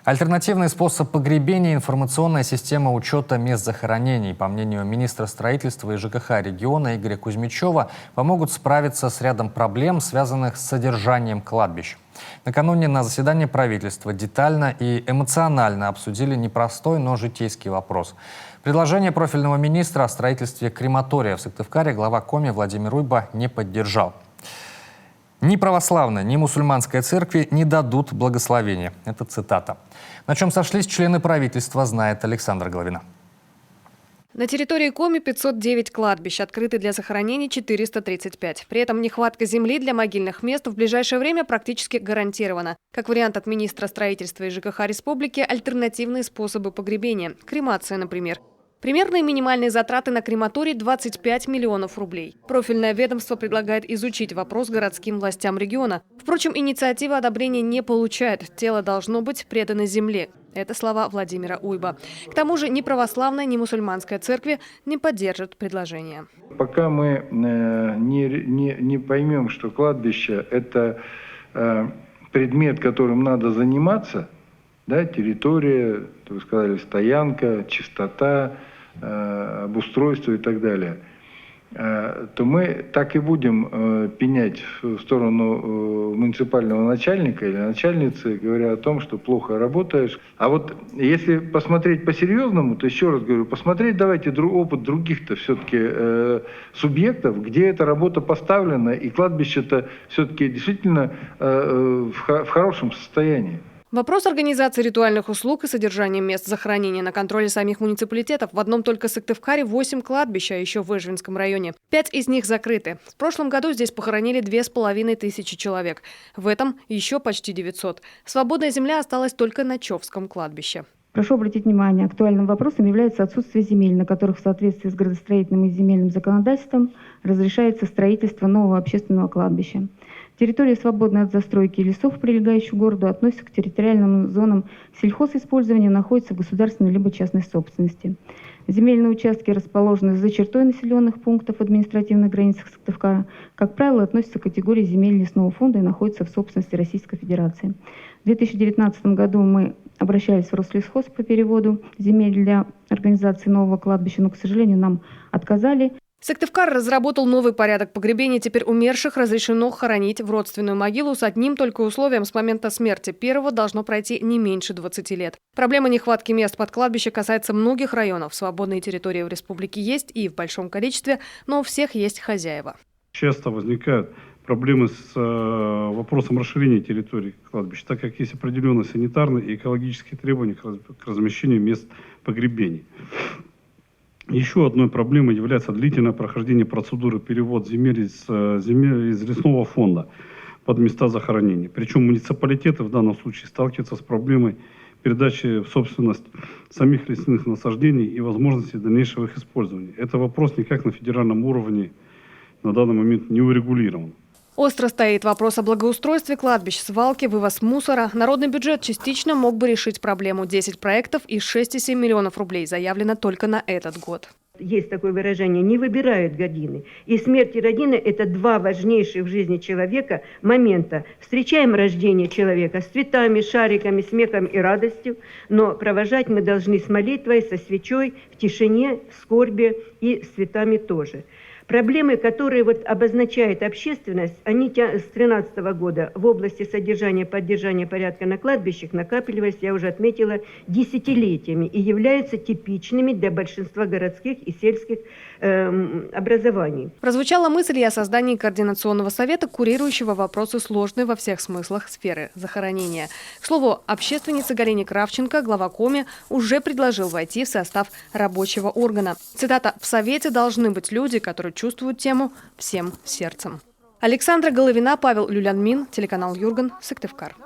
Альтернативный способ погребения – информационная система учета мест захоронений. По мнению министра строительства и ЖКХ региона Игоря Кузьмичева, помогут справиться с рядом проблем, связанных с содержанием кладбищ. Накануне на заседании правительства детально и эмоционально обсудили непростой, но житейский вопрос. Предложение профильного министра о строительстве крематория в Сыктывкаре глава Коми Владимир Уйба не поддержал. Ни православная, ни мусульманская церкви не дадут благословения. Это цитата. На чем сошлись члены правительства, знает Александра Головина. На территории Коми 509 кладбищ, открыты для захоронений 435. При этом нехватка земли для могильных мест в ближайшее время практически гарантирована. Как вариант от министра строительства и ЖКХ республики – альтернативные способы погребения. Кремация, например. Примерные минимальные затраты на крематорий – 25 миллионов рублей. Профильное ведомство предлагает изучить вопрос городским властям региона. Впрочем, инициатива одобрения не получает. Тело должно быть предано земле. Это слова Владимира Уйба. К тому же ни православная, ни мусульманская церкви не поддержат предложение. Пока мы не поймем, что кладбище – это предмет, которым надо заниматься, да, территория, вы сказали, стоянка, чистота, обустройство и так далее, то мы так и будем пенять в сторону муниципального начальника или начальницы, говоря о том, что плохо работаешь. А вот если посмотреть по-серьезному, то еще раз говорю, посмотреть давайте опыт других-то все-таки субъектов, где эта работа поставлена, и кладбище-то все-таки действительно в хорошем состоянии. Вопрос организации ритуальных услуг и содержания мест захоронения на контроле самих муниципалитетов. В одном только Сыктывкаре 8 кладбищ, а еще в Эжвинском районе. 5 из них закрыты. В прошлом году здесь похоронили 2500 человек. В этом еще почти 900. Свободная земля осталась только на Човском кладбище. Прошу обратить внимание, актуальным вопросом является отсутствие земель, на которых в соответствии с градостроительным и земельным законодательством разрешается строительство нового общественного кладбища. Территория, свободная от застройки лесов, прилегающих к городу, относится к территориальным зонам сельхозиспользования, находится в государственной либо частной собственности. Земельные участки, расположенные за чертой населенных пунктов в административных границах Сыктывкара, как правило, относятся к категории земель лесного фонда и находятся в собственности Российской Федерации. В 2019 году мы обращались в Рослесхоз по переводу земель для организации нового кладбища, но, к сожалению, нам отказали. Сыктывкар разработал новый порядок погребения. Теперь умерших разрешено хоронить в родственную могилу с одним только условием: с момента смерти первого должно пройти не меньше 20 лет. Проблема нехватки мест под кладбище касается многих районов. Свободные территории в республике есть и в большом количестве, но у всех есть хозяева. Часто возникают проблемы с вопросом расширения территории кладбища, так как есть определенные санитарные и экологические требования к размещению мест погребений. Еще одной проблемой является длительное прохождение процедуры перевода земель из лесного фонда под места захоронения. Причем муниципалитеты в данном случае сталкиваются с проблемой передачи в собственность самих лесных насаждений и возможности дальнейшего их использования. Это вопрос никак на федеральном уровне на данный момент не урегулирован. Остро стоит вопрос о благоустройстве кладбищ, свалки, вывоз мусора. Народный бюджет частично мог бы решить проблему. 10 проектов и 6,7 миллионов рублей заявлено только на этот год. Есть такое выражение: не выбирают годины. И смерть и родина – это два важнейших в жизни человека момента. Встречаем рождение человека с цветами, шариками, смехом и радостью, но провожать мы должны с молитвой, со свечой, в тишине, в скорби и с цветами тоже. Проблемы, которые обозначает общественность, они с 2013 года в области содержания и поддержания порядка на кладбищах накапливались, я уже отметила, десятилетиями и являются типичными для большинства городских и сельских образований. Прозвучала мысль и о создании координационного совета, курирующего вопросы сложной во всех смыслах сферы захоронения. К слову, общественница Галина Кравченко, глава Коми, уже предложил войти в состав рабочего органа. Цитата: «В совете должны быть люди, которые чувствуют тему всем сердцем». Александра Головина, Павел Люлянмин, телеканал Юрган, Сыктывкар.